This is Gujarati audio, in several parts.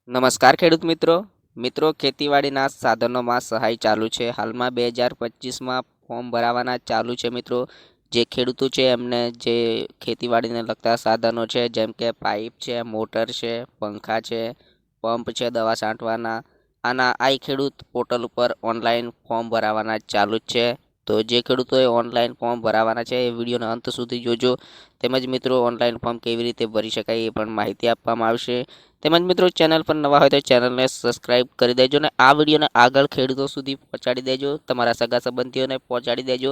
નમસ્કાર ખેડૂત મિત્રો ખેતીવાડીના સાધનોમાં સહાય ચાલુ છે. હાલમાં 2025માં ફોર્મ ભરાવાના ચાલુ છે મિત્રો. જે ખેડૂતો છે એમને જે ખેતીવાડીને લગતા સાધનો છે, જેમ કે પાઇપ છે, મોટર છે, પંખા છે, પંપ છે, દવા છાંટવાના, આ ખેડૂત પોર્ટલ ઉપર ઓનલાઈન ફોર્મ ભરાવાના ચાલુ જ છે. તો જે ખેડૂતોએ ઓનલાઈન ફોર્મ ભરાવાના છે એ વિડીયોના અંત સુધી જોજો. તેમજ મિત્રો ઓનલાઈન ફોર્મ કેવી રીતે ભરી શકાય એ પણ માહિતી આપવામાં આવશે. તેમજ મિત્રો ચેનલ પર નવા હોય તો ચેનલને સબસ્ક્રાઇબ કરી દેજો અને આ વિડીયોને આગળ ખેડૂતો સુધી પહોંચાડી દેજો. તમારા સગા સંબંધીઓને પહોંચાડી દેજો,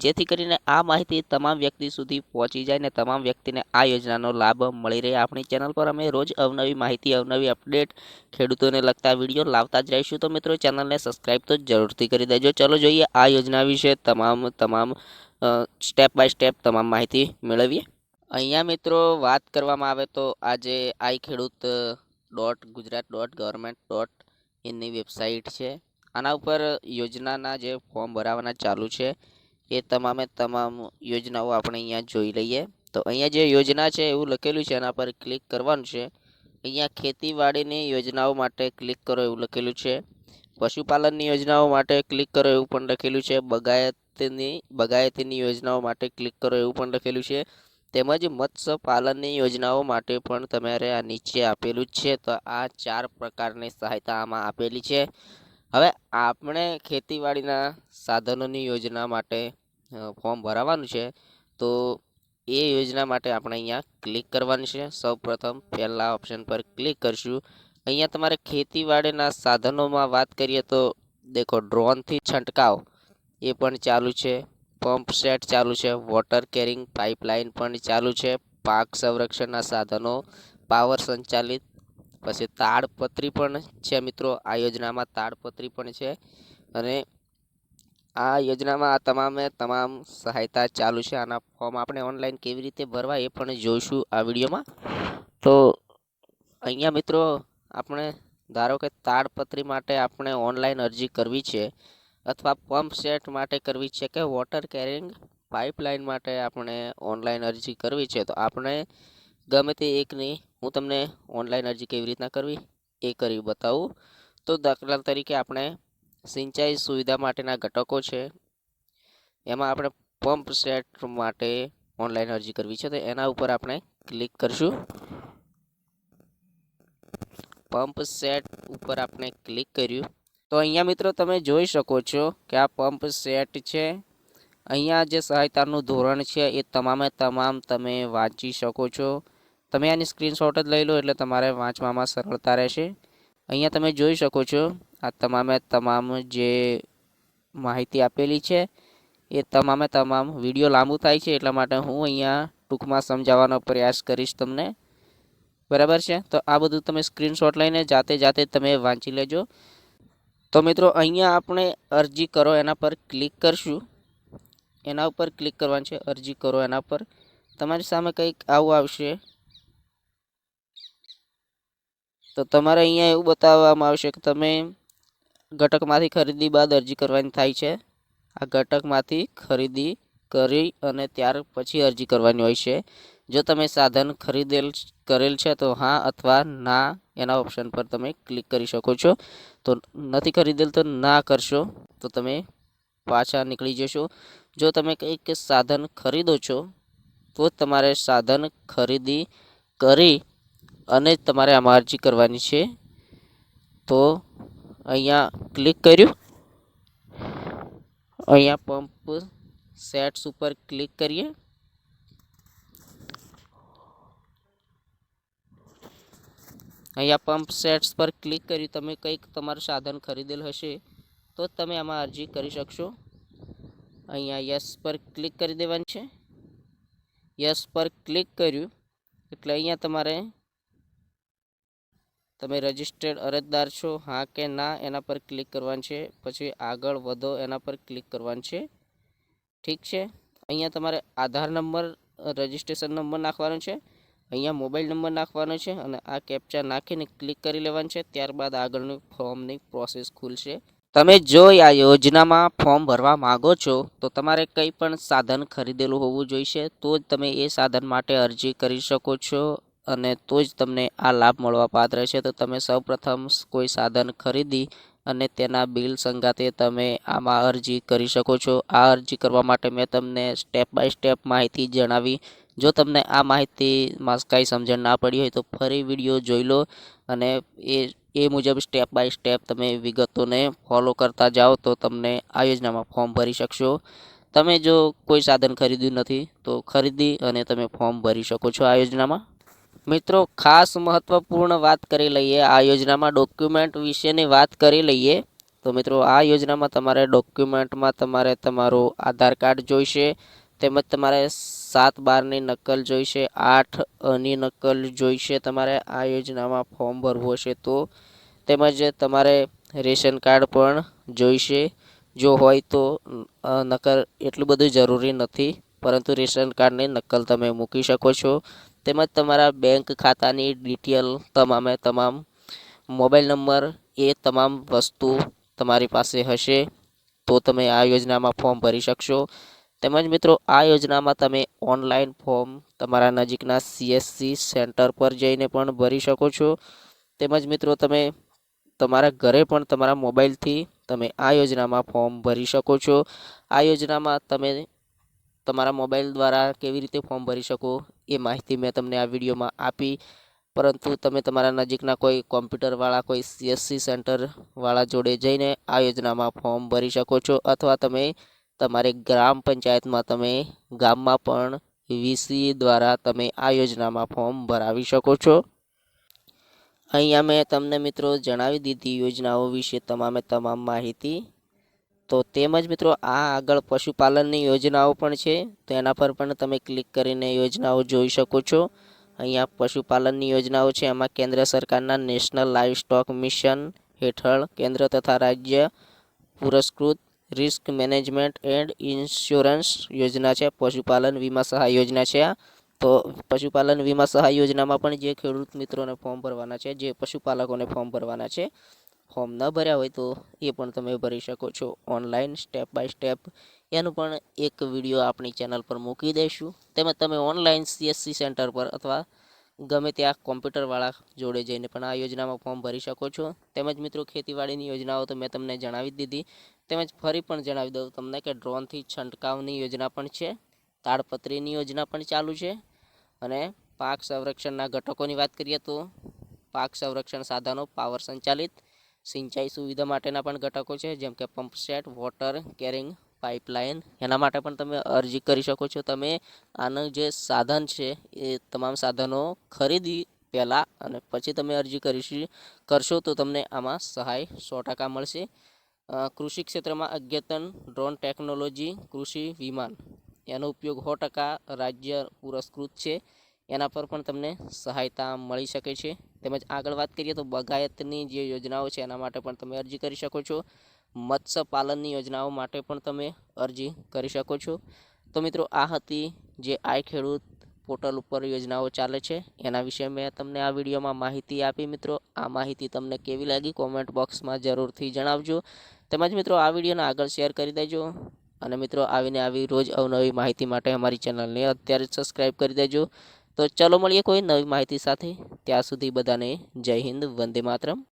જેથી કરીને આ માહિતી તમામ વ્યક્તિ સુધી પહોંચી જાય ને તમામ વ્યક્તિને આ યોજનાનો લાભ મળી રહે. આપણી ચેનલ પર અમે રોજ અવનવી માહિતી, અવનવી અપડેટ, ખેડૂતોને લગતા વિડીયો લાવતા જ રહીશું. તો મિત્રો ચેનલને સબસ્ક્રાઇબ તો જરૂરથી કરી દેજો. ચલો જોઈએ આ યોજના વિશે તમામ સ્ટેપ બાય સ્ટેપ તમામ માહિતી મેળવીએ. અહીંયા મિત્રો વાત કરવામાં આવે તો આજે આઈ ખેડૂત .ગુજરાત.ગવર્મેન્ટ.ઇનની વેબસાઇટ છે. આના ઉપર યોજનાના જે ફોર્મ ભરાવાના ચાલુ છે એ તમામ યોજનાઓ આપણે અહીંયા જોઈ લઈએ. તો અહીંયા જે યોજના છે એવું લખેલું છે, એના પર ક્લિક કરવાનું છે. અહીંયા ખેતીવાડીની યોજનાઓ માટે ક્લિક કરો એવું લખેલું છે. પશુપાલનની યોજનાઓ માટે ક્લિક કરો એવું પણ લખેલું છે. બગાયતીની યોજનાઓ માટે ક્લિક કરો એવું પણ લખેલું છે. તેમજ મત્સ્ય પાલનની યોજનાઓ માટે પણ તમારે આ નીચે આપેલું જ છે. તો આ 4 પ્રકારની સહાયતા આમાં આપેલી છે. હવે આપણે ખેતીવાડીના સાધનોની યોજના માટે ફોર્મ ભરાવાનું છે. તો એ યોજના માટે આપણે અહીંયા ક્લિક કરવાનું છે. સૌપ્રથમ પહેલા ઓપ્શન પર ક્લિક કરશું. અહીંયા તમારે ખેતીવાડીના સાધનોમાં વાત કરીએ તો દેખો, ડ્રોનથી છંટકાવ એ પણ ચાલુ છે. પંપ સેટ ચાલુ છે. વોટર કેરિંગ પાઇપલાઇન પણ ચાલુ છે. પાક સંરક્ષણના સાધનો, પાવર સંચાલિત, પછી તાડપત્રી પણ છે મિત્રો. આ યોજનામાં તાડપત્રી પણ છે અને આ યોજનામાં આ તમામ સહાયતા ચાલુ છે. આના ફોર્મ આપણે ઓનલાઈન કેવી રીતે ભરવા એ પણ જોઈશું આ વિડીયોમાં. તો અહીંયા મિત્રો આપણે ધારો કે તાડપત્રી માટે આપણે ઓનલાઈન અરજી કરવી છે, અથવા પંપ સેટ માટે કરવી છે, કે વોટર કેરિંગ પાઇપલાઇન માટે આપણે ઓનલાઈન અરજી કરવી છે, તો આપણે ગમે તે એકની હું તમને ઓનલાઈન અરજી કેવી રીતના કરવી એ કરી બતાવું. તો દાખલા તરીકે આપણે સિંચાઈ સુવિધા માટેના ઘટકો છે, એમાં આપણે પંપ સેટ માટે ઓનલાઈન અરજી કરવી છે. તો એના ઉપર આપણે ક્લિક કરશું. પંપ સેટ ઉપર આપણે ક્લિક કર્યું. તો અહીંયા મિત્રો તમે જોઈ શકો છો કે આ પંપ સેટ છે. અહીંયા જે સહાયતાનું ધોરણ છે એ તમામ તમે વાંચી શકો છો. તમે આની સ્ક્રીનશોટ જ લઈ લો એટલે તમારે વાંચવામાં સરળતા રહેશે. અહીંયા તમે જોઈ શકો છો આ તમામ જે માહિતી આપેલી છે એ તમામ વિડીયો લાંબુ થાય છે, એટલા માટે હું અહીંયા ટૂંકમાં સમજાવવાનો પ્રયાસ કરીશ તમને. બરાબર છે? તો આ બધું તમે સ્ક્રીનશોટ લઈને જાતે તમે વાંચી લેજો. તો મિત્રો અહીંયા આપણે અરજી કરો એના પર ક્લિક કરશું. એના ઉપર ક્લિક કરવાનું છે. અરજી કરો એના પર તમારી સામે કંઈક આવું આવશે. તો તમારે અહીંયા એવું બતાવવામાં આવશે કે તમે ઘટકમાંથી ખરીદી બાદ અરજી કરવાની થાય છે. આ ઘટકમાંથી ખરીદી કરી અને ત્યાર પછી અરજી કરવાની હોય છે. જો તમે સાધન કરેલ છે તો હા અથવા ના એના ઓપ્શન પર તમે ક્લિક કરી શકો છો. તો નથી ખરીદેલ તો ના કરશો તો તમે પાછા નીકળી જશો. જો તમે કંઈક સાધન ખરીદો છો તો તમારે સાધન ખરીદી કરી અને તમારે આમાં અરજી કરવાની છે. તો અહીંયા ક્લિક કર્યું. અહીંયા પંપ સેટ્સ ઉપર ક્લિક કરીએ. અહીંયા પંપ સેટ્સ પર ક્લિક કરી તમે કંઈક તમારું સાધન ખરીદેલ હશે તો તમે આમાં અરજી કરી શકશો. અહીંયા યસ પર ક્લિક કરી દેવાની છે. યસ પર ક્લિક કર્યું એટલે અહીંયા તમે રજિસ્ટર્ડ અરજદાર છો હા કે ના એના પર ક્લિક કરવાનું છે. પછી આગળ વધો એના પર ક્લિક કરવાનું છે. ઠીક છે? અહીંયા તમારે આધાર નંબર, રજિસ્ટ્રેશન નંબર નાખવાનો છે. અહીંયા મોબાઈલ નંબર નાખવાનો છે અને આ કેપ્ચા નાખીને ક્લિક કરી લેવાનું છે. ત્યારબાદ આગળનું ફોર્મની પ્રોસેસ ખુલશે. તમે જો આ યોજનામાં ફોર્મ ભરવા માંગો છો તો તમારે કંઈ પણ સાધન ખરીદેલું હોવું જોઈશે, તો જ તમે એ સાધન માટે અરજી કરી શકો છો. અને તો જ તમને આ લાભ મળવા પાત્ર છે. તો તમે સૌપ્રથમ કોઈ સાધન ખરીદી અને તેના બિલ સંગાતે તમે આમાં અરજી કરી શકો છો. આ અરજી કરવા માટે મેં તમને સ્ટેપ બાય સ્ટેપ માહિતી જણાવી. જો તમને આ માહિતીમાં કાંઈ સમજણ ના પડી હોય તો ફરી વિડીયો જોઈ લો અને એ મુજબ સ્ટેપ બાય સ્ટેપ તમે વિગતોને ફોલો કરતા જાઓ તો તમને આ યોજનામાં ફોર્મ ભરી શકશો. તમે જો કોઈ સાધન ખરીદ્યું નથી તો ખરીદી અને તમે ફોર્મ ભરી શકો છો આ યોજનામાં. મિત્રો ખાસ મહત્વપૂર્ણ વાત કરી લઈએ આ યોજનામાં ડોક્યુમેન્ટ વિશેની વાત કરી લઈએ. તો મિત્રો આ યોજનામાં તમારે ડોક્યુમેન્ટમાં તમારે તમારું આધાર કાર્ડ જોઈશે, તેમજ તમારે 7/12ની નકલ જોઈશે, 8ની નકલ જોઈશે તમારે આ યોજનામાં ફોર્મ ભરવું હશે તો, તેમજ તમારે રેશન કાર્ડ પણ જોઈશે. જો હોય તો નકલ એટલું બધું જરૂરી નથી, પરંતુ રેશન કાર્ડની નકલ તમે મૂકી શકો છો. તેમજ તમારા બેંક ખાતાની ડિટેલ તમામે તમામ, મોબાઈલ નંબર, એ તમામ વસ્તુ તમારી પાસે હશે તો તમે આ યોજનામાં ફોર્મ ભરી શકશો. તેમજ મિત્રો આ યોજનામાં તમે ઓનલાઈન ફોર્મ તમારા નજીકના CSC સેન્ટર પર જઈને પણ ભરી શકો છો. તેમજ મિત્રો તમે તમારા ઘરે પણ તમારા મોબાઈલથી તમે આ યોજનામાં ફોર્મ ભરી શકો છો. આ યોજનામાં તમે તમારા મોબાઈલ દ્વારા કેવી રીતે ફોર્મ ભરી શકો એ માહિતી મેં તમને આ વિડીયોમાં આપી, પરંતુ તમે તમારા નજીકના કોઈ કોમ્પ્યુટરવાળા, કોઈ CSC સેન્ટરવાળા જોડે જઈને આ યોજનામાં ફોર્મ ભરી શકો છો. અથવા તમે તમારી ગ્રામ પંચાયતમાં તમે ગામમાં પણ VC દ્વારા તમે આ યોજનામાં ફોર્મ ભરાવી શકો છો. અહીંયા મેં તમને મિત્રો જણાવી દીધી યોજનાઓ વિશે તમામે તમામ માહિતી. તો તેમજ મિત્રો આ આગળ પશુપાલનની યોજનાઓ પણ છે, તો એના પર પણ તમે ક્લિક કરીને યોજનાઓ જોઈ શકો છો. અહીંયા પશુપાલનની યોજનાઓ છે, એમાં કેન્દ્ર સરકારના નેશનલ લાઇવસ્ટોક મિશન હેઠળ કેન્દ્ર તથા રાજ્ય પુરસ્કૃત રિસ્ક મેનેજમેન્ટ એન્ડ ઇન્સ્યોરન્સ યોજના છે. પશુપાલન વીમા સહાય યોજના છે આ. તો પશુપાલન વીમા સહાય યોજનામાં પણ જે ખેડૂત મિત્રોને ફોર્મ ભરવાના છે, જે પશુપાલકોને ફોર્મ ભરવાના છે, ફોર્મ ન ભર્યા હોય તો એ પણ તમે ભરી શકો છો ઓનલાઈન સ્ટેપ બાય સ્ટેપ. એનું પણ એક વિડીયો આપણી ચેનલ પર મૂકી દઈશું. તેમજ તમે ઓનલાઈન CSC સેન્ટર પર અથવા ગમે ત્યાં કોમ્પ્યુટરવાળા જોડે જઈને પણ આ યોજનામાં ફોર્મ ભરી શકો છો. તેમજ મિત્રો ખેતીવાડીની યોજનાઓ તો મેં તમને જણાવી દીધી. તેમજ ફરી પણ જણાવી દઉં તમને કે ડ્રોનથી છંટકાવની યોજના પણ છે, તાડપત્રીની યોજના પણ ચાલુ છે. અને પાક સંરક્ષણના ઘટકોની વાત કરીએ તો પાક સંરક્ષણ સાધનો, પાવર સંચાલિત સિંચાઈ સુવિધા માટેના પણ ઘટકો છે, જેમ કે pump set, water carrying pipeline. એના માટે પણ તમે અરજી કરી શકો છો. તમે આનું જે સાધન છે એ તમામ સાધનો ખરીદી પહેલાં અને પછી તમે અરજી કરશો તો તમને આમાં સહાય 100% મળશે. કૃષિ ક્ષેત્રમાં અદ્યતન ડ્રોન ટેકનોલોજી, કૃષિ વિમાન, એનો ઉપયોગ 100% રાજ્ય પુરસ્કૃત છે, એના પર પણ તમને સહાયતા મળી શકે છે. તેમજ આગળ વાત કરીએ તો બગાયતની જે યોજનાઓ છે એના માટે પણ તમે અરજી કરી શકો છો. મત્સ્ય પાલનની યોજનાઓ માટે પણ તમે અરજી કરી શકો છો. તો મિત્રો આ હતી જે આઈ ખેડૂત પોર્ટલ ઉપર યોજનાઓ ચાલે છે એના વિશે મેં તમને આ વિડીયોમાં માહિતી આપી. મિત્રો આ માહિતી તમને કેવી લાગી કોમેન્ટ બોક્સમાં જરૂરથી જણાવજો. તેમજ મિત્રો આ વિડીયોને આગળ શેર કરી દેજો. અને મિત્રો આવીને આવી રોજ અવનવી માહિતી માટે અમારી ચેનલને અત્યારે જ સબસ્ક્રાઈબ કરી દેજો. તો ચલો મળીએ કોઈ નવી માહિતી સાથે. ત્યાં સુધી બધાને જય હિન્દ, વંદે માતરમ.